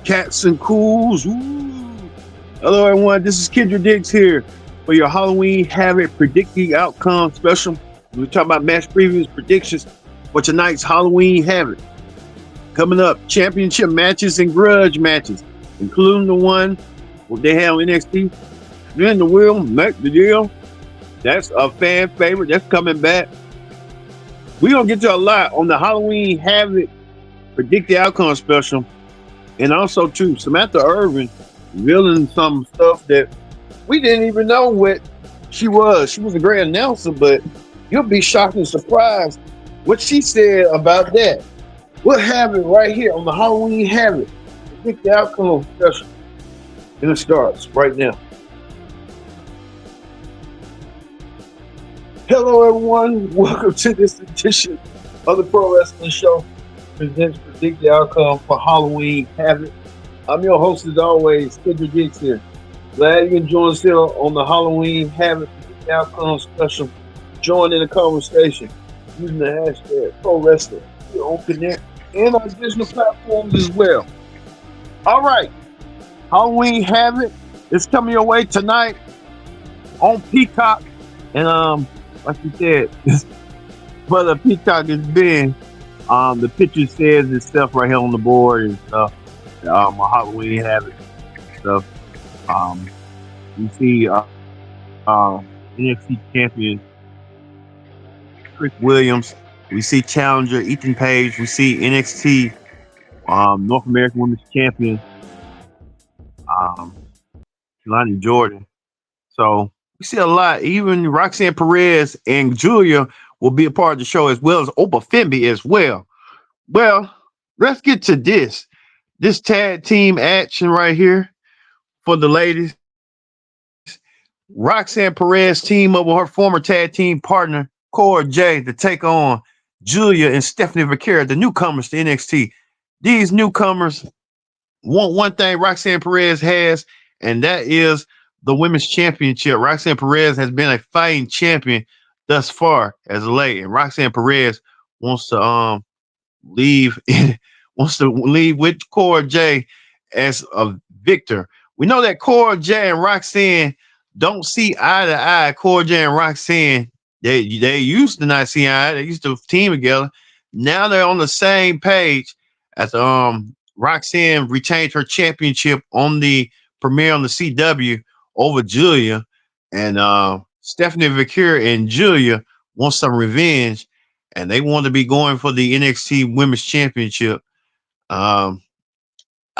Cats and Cools. Ooh. Hello, everyone. This is Kendra Diggs here for your Halloween Havoc Predicting Outcome special. We're talking about match previews, predictions for tonight's Halloween Havoc. Coming up, championship matches and grudge matches, including the one they have on NXT. Then the Will Make the Deal. That's a fan favorite. That's coming back. We're going to get to a lot on the Halloween Havoc Predict the Outcome special. And also, too, Samantha Irvin revealing some stuff that we didn't even know what she was. She was a great announcer, but you'll be shocked and surprised what she said about that. We'll have it right here on the Halloween Havoc Predict the Outcome special. And it starts right now. Hello, everyone. Welcome to this edition of the Pro Wrestling Show. Presents Predict the Outcome for Halloween Havoc. I'm your host, as always, Kendra Diggs here. Glad you can join us here on the Halloween Havoc Predict the Outcome special. Join in the conversation using the hashtag Pro Wrestling here on Connect and our digital platforms as well. All right, Halloween Havoc is coming your way tonight on Peacock. And like you said, but the Peacock is big. The picture says itself right here on the board and stuff. Halloween Havoc stuff. You see NXT champion Chris Williams. We see challenger Ethan Page. We see NXT North American Women's Champion Lonnie Jordan. So we see a lot. Even Roxanne Perez and Julia will be a part of the show, as well as Opa Femi as well. Well, let's get to this tag team action right here for the ladies. Roxanne Perez team up with her former tag team partner Cora J to take on Julia and Stephanie Vaquera, the newcomers to NXT. These newcomers want one thing Roxanne Perez has, and that is the women's championship. Roxanne Perez has been a fighting champion thus far as of late, and Roxanne Perez wants to leave with Cora J as a victor. We know that Cora J and Roxanne don't see eye to eye. Cora J and Roxanne, they used to not see eye. They used to team together. Now they're on the same page. As Roxanne retained her championship on the premiere on the CW over Julia, and Stephanie Vaquera and Julia want some revenge, and they want to be going for the NXT Women's Championship. A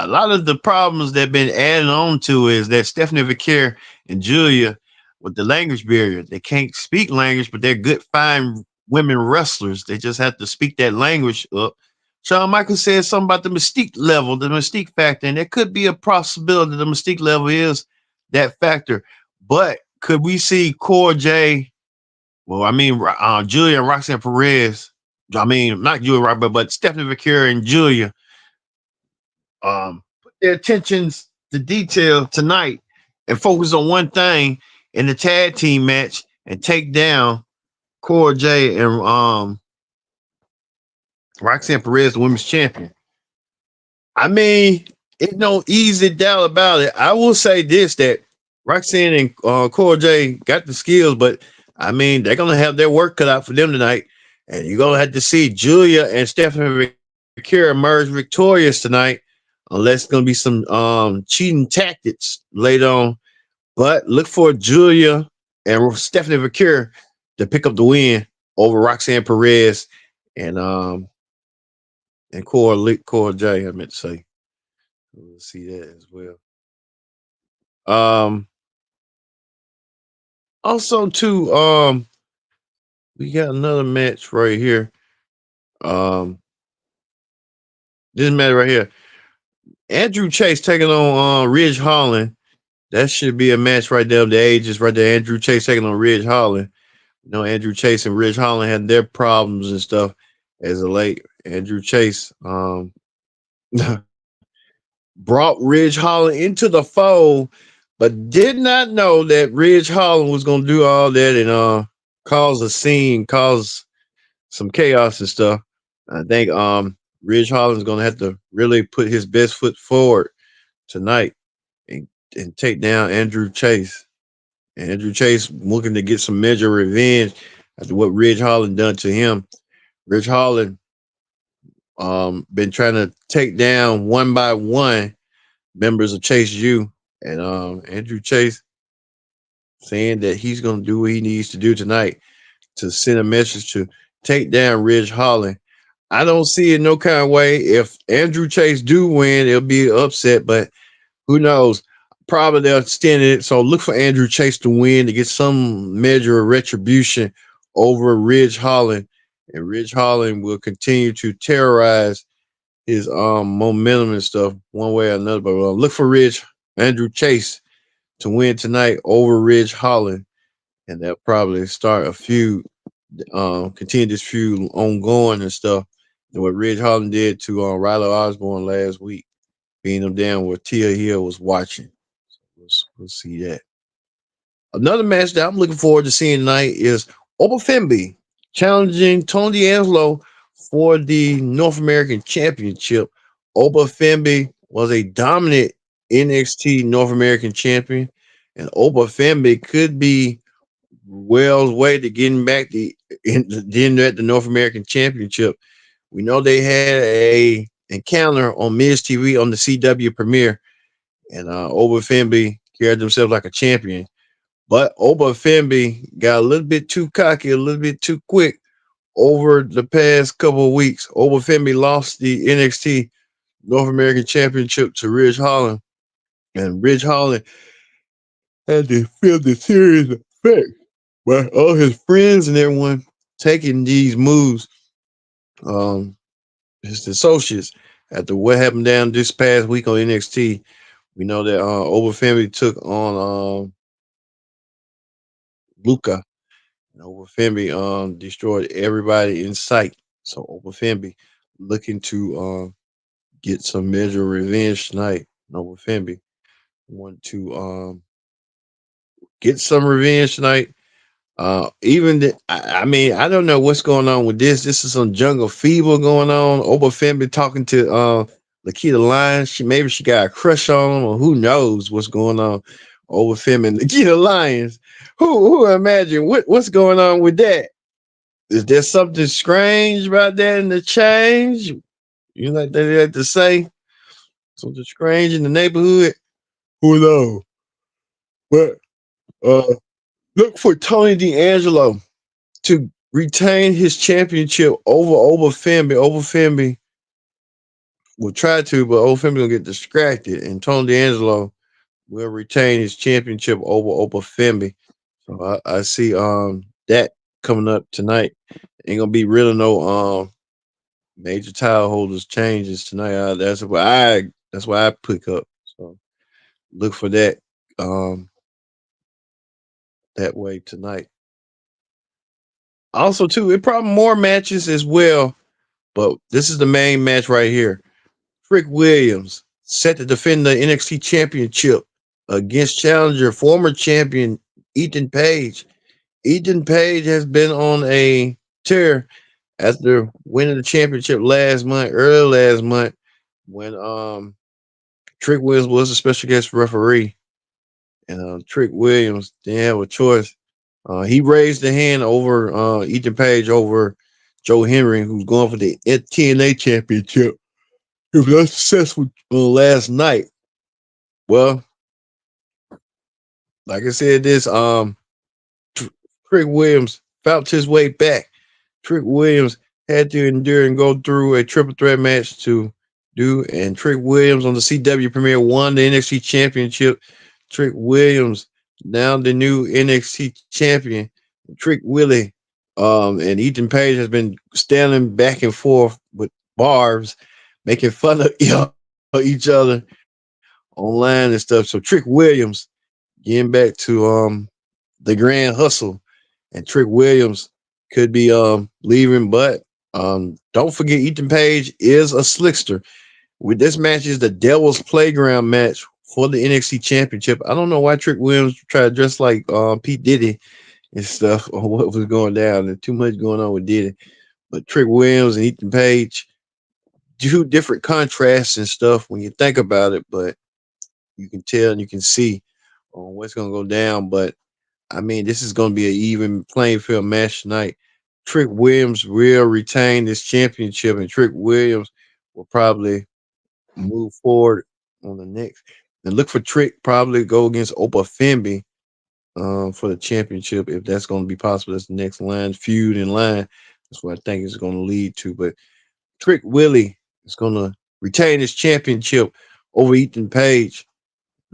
lot of the problems that have been added on to is that Stephanie Vaquera and Julia, with the language barrier, they can't speak language, but they're good, fine women wrestlers. They just have to speak that language up. Shawn Michaels said something about the mystique level, the mystique factor, and there could be a possibility the mystique level is that factor. But could we see Cora J? Well, I mean, Julia and Roxanne Perez. I mean, not Julia, but Stephanie Vaquera and Julia put their attentions to detail tonight and focus on one thing in the tag team match and take down Cora J and Roxanne Perez, the women's champion. I mean, it's no easy doubt about it. I will say this, that Roxanne and Cora J got the skills, but I mean, they're going to have their work cut out for them tonight. And you're going to have to see Julia and Stephanie Vaquera emerge victorious tonight, unless it's going to be some cheating tactics later on. But look for Julia and Stephanie Vaquera to pick up the win over Roxanne Perez and Cora J, I meant to say. We'll see that as well. Also, too, we got another match right here. This match right here. Andrew Chase taking on Ridge Holland. That should be a match right there of the ages right there. Andrew Chase taking on Ridge Holland. You know, Andrew Chase and Ridge Holland had their problems and stuff as of late. Andrew Chase brought Ridge Holland into the fold, but did not know that Ridge Holland was going to do all that and cause a scene, cause some chaos and stuff. I think Ridge Holland's going to have to really put his best foot forward tonight and, and take down Andrew Chase. Andrew Chase looking to get some measure of revenge after what Ridge Holland done to him. Ridge Holland been trying to take down one by one members of Chase U, and Andrew Chase saying that he's gonna do what he needs to do tonight to send a message to take down Ridge Holland. I don't see it no kind of way. If Andrew Chase do win, it'll be upset, but who knows? Probably they'll extend it. So look for Andrew Chase to win to get some measure of retribution over Ridge Holland. And Ridge Holland will continue to terrorize his momentum and stuff one way or another. But look for Andrew Chase to win tonight over Ridge Holland. And they'll probably start a feud, continue this feud ongoing and stuff. And what Ridge Holland did to Riley Osborne last week, beating him down where Tia Hill was watching. So we'll see that. Another match that I'm looking forward to seeing tonight is Obafembi challenging Tony D'Angelo for the North American Championship. Obafembi was a dominant NXT North American champion, and Obafembi could be Wells' way to getting back getting at the North American Championship. We know they had a encounter on Miz TV on the CW premiere, and Obafembi carried himself like a champion. But Obafembi got a little bit too cocky, a little bit too quick over the past couple of weeks. Obafembi lost the NXT North American Championship to Ridge Holland, and Ridge Holland had to feel the serious effect by all his friends and everyone taking these moves. His associates after what happened down this past week on NXT. We know that Obafembi took on Luca. And Obafembi destroyed everybody in sight. So Obafembi looking to get some measure of revenge tonight. And Obafembi want to get some revenge tonight. I mean, I don't know what's going on with this. This is some jungle fever going on. Obafembi talking to Lakita Lyons. Maybe she got a crush on him, or who knows what's going on. Obafembi and Lakita Lyons. Who imagine what's going on with that? Is there something strange about that in the change? You like they like to say something strange in the neighborhood? Who knows? But look for Tony D'Angelo to retain his championship over Obafembi. Obafembi will try to, but Obafembi will get distracted, and Tony D'Angelo will retain his championship over Obafembi. So I see that coming up tonight. Ain't gonna be really no major title holders changes tonight. That's why I pick up. So look for that that way tonight. Also, too, it probably more matches as well, but this is the main match right here. Trick Williams set to defend the NXT Championship against challenger former champion Ethan Page. Ethan Page has been on a tear after winning the championship early last month, when Trick Williams was a special guest referee, and Trick Williams didn't have a choice. He raised the hand over Ethan Page over Joe Henry, who's going for the TNA championship. He was unsuccessful last night. Well, like I said, this Trick Williams fought his way back. Trick Williams had to endure and go through a triple threat match to do, and Trick Williams on the CW premiere won the NXT championship. Trick Williams now the new NXT champion. Trick Willie and Ethan Page has been standing back and forth with barbs, making fun of each other online and stuff. So Trick Williams getting back to the grand hustle, and Trick Williams could be leaving, but don't forget Ethan Page is a slickster. With this match is the Devil's Playground match for the NXT Championship. I don't know why Trick Williams tried to dress like Pete Diddy and stuff, or what was going down. There's too much going on with Diddy. But Trick Williams and Ethan Page, two different contrasts and stuff when you think about it. But you can tell and you can see what's gonna go down. But I mean, this is gonna be an even playing field match tonight. Trick Williams will retain this championship, and Trick Williams will probably move forward on the next. And look for Trick probably go against Opa Femby for the championship if that's going to be possible. That's the next line feud in line. That's what I think it's going to lead to. But Trick Willie is going to retain his championship over Ethan Page.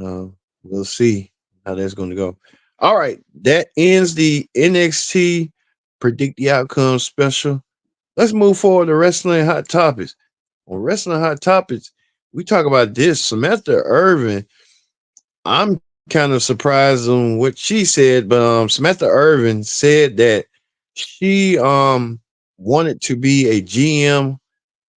Uh, we'll see how that's going to go. All right, that ends the NXT predict the outcome special. Let's move forward to wrestling hot topics. On wrestling hot topics, we talk about this. Samantha Irvin. I'm kind of surprised on what she said, but Samantha Irvin said that she wanted to be a GM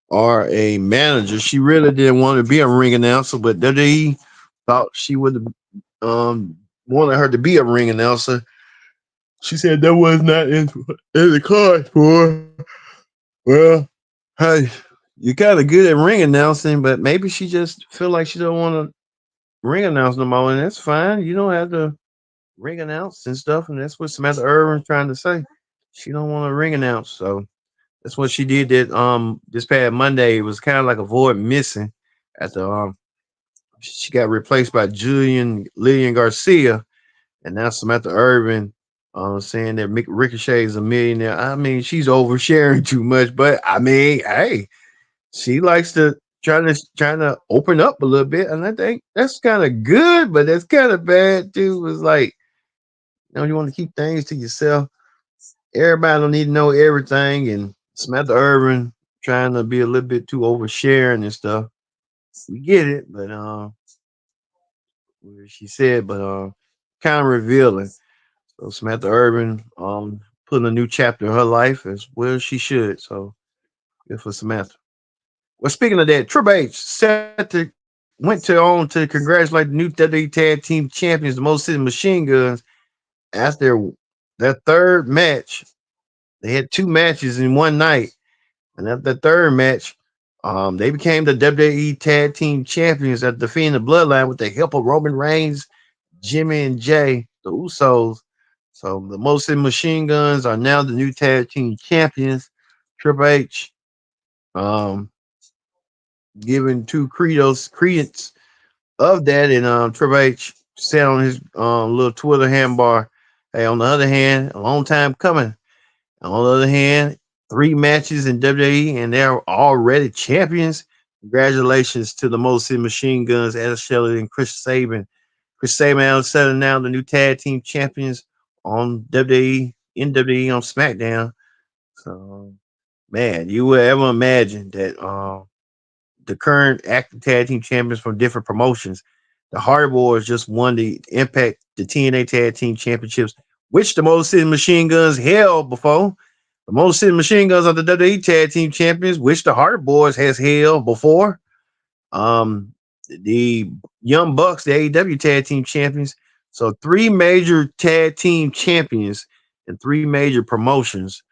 or a manager. She really didn't want to be a ring announcer, but WWE thought she would have wanted her to be a ring announcer. She said that was not in the cards for her. Well, hey, you kind of good at ring announcing, but maybe she just feel like she don't want to ring announce no more, and that's fine. You don't have to ring announce and stuff, and that's what Samantha Irvin's trying to say. She don't want to ring announce, so that's what she did. That this past Monday, it was kind of like a void missing at the she got replaced by Julian Lillian Garcia, and now Samantha Irvin saying that Ricochet is a millionaire. I mean, she's oversharing too much, but I mean, hey, she likes to trying to open up a little bit, and I think that's kind of good, but that's kind of bad too. It's like you want to keep things to yourself. Everybody don't need to know everything, and Samantha Irvin trying to be a little bit too oversharing and stuff. We get it, but what she said, but kind of revealing. So Samantha Irvin putting a new chapter in her life as well as she should. So good for Samantha. Well, speaking of that, Triple H set to went to on to congratulate the new WWE Tag Team Champions, the Most City Machine Guns, after their third match. They had two matches in one night, and after the third match, they became the WWE Tag Team Champions after defeating the Bloodline with the help of Roman Reigns, Jimmy, and Jay, the Usos. So the Most City Machine Guns are now the new Tag Team Champions. Triple H um, giving two credence of that, and Triple H said on his little Twitter handbar, "Hey, on the other hand, a long time coming. On the other hand, three matches in WWE, and they're already champions. Congratulations to the Most City Machine Guns, Adam Shelley and Chris Sabin. Chris Sabin and Adam Shelley now the new tag team champions on WWE, in WWE on SmackDown. So, man, you would ever imagine that the current active tag team champions from different promotions. The Hardy Boys just won the Impact, the TNA Tag Team Championships, which the Most City Machine Guns held before. The Most City Machine Guns are the WWE Tag Team Champions, which the Hardy Boys has held before. The Young Bucks, the AEW Tag Team Champions. So three major tag team champions and three major promotions.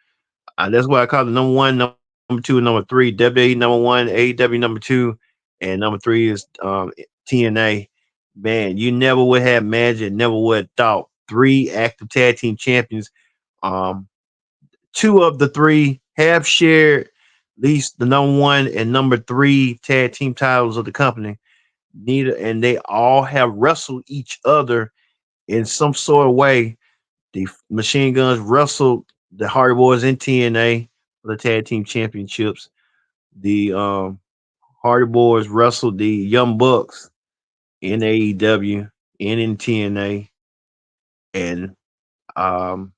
That's why I call it number one, number two, and number three. WWE number one, AEW number two, and number three is TNA. Man, you never would have imagined, never would have thought three active tag team champions. Um, Two of the three have shared at least the number one and number three tag team titles of the company. Neither, and they all have wrestled each other in some sort of way. The Machine Guns wrestled the Hardy Boys in TNA for the tag team championships. The Hardy Boys wrestled the Young Bucks in AEW and in TNA, and um,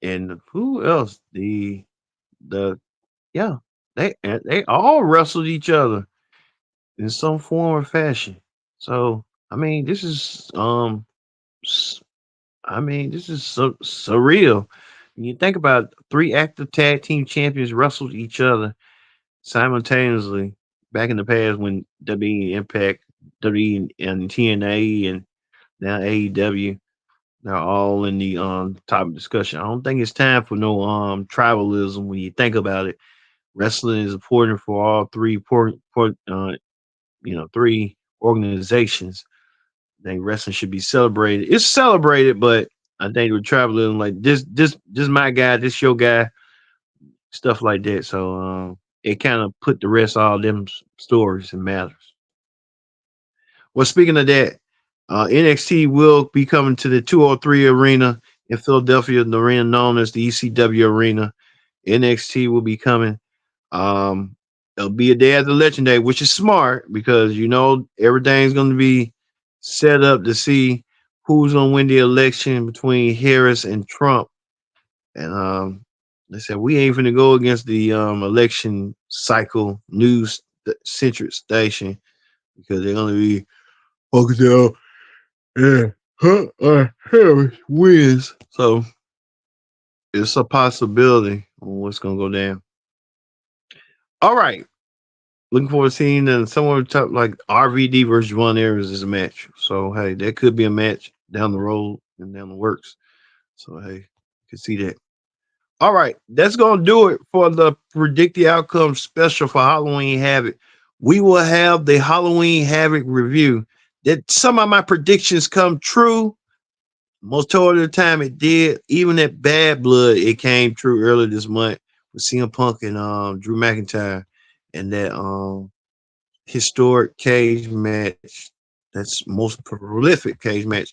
and who else? The yeah, they all wrestled each other in some form or fashion. So I mean, this is s- I mean, this is so surreal. When you think about three active tag team champions wrestled each other simultaneously back in the past when WWE Impact, WWE and TNA, and now AEW, they're all in the topic discussion. I don't think it's time for no tribalism when you think about it. Wrestling is important for all three three organizations. I think wrestling should be celebrated. It's celebrated, but I think we're traveling like this my guy, this your guy, stuff like that. So it kind of put the rest of all them stories and matters. Well, speaking of that, NXT will be coming to the 203 Arena in Philadelphia, the arena known as the ECW Arena. NXT will be coming. Um, it'll be a day after Election Day, which is smart because you know everything's going to be set up to see who's going to win the election between Harris and Trump. And they said we ain't finna go against the election cycle news centric station because they're going to be focused on Harris wins. So it's a possibility on what's going to go down. All right. Looking forward to seeing someone top like RVD versus Juan Aries is a match. So hey, that could be a match down the road and down the works. So hey, you can see that. All right, that's gonna do it for the Predict the Outcome special for Halloween Havoc. We will have the Halloween Havoc review. That some of my predictions come true. Most of the time it did. Even at Bad Blood, it came true earlier this month with CM Punk and Drew McIntyre and that historic cage match. That's most prolific cage match.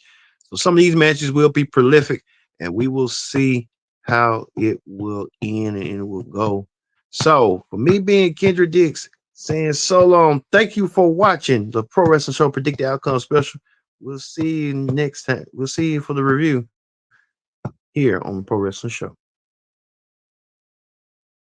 So some of these matches will be prolific, and we will see how it will end and it will go. So for me being Kendra Dix, saying so long. Thank you for watching the Pro Wrestling Show Predict the Outcome special. We'll see you next time. We'll see you for the review here on the Pro Wrestling Show.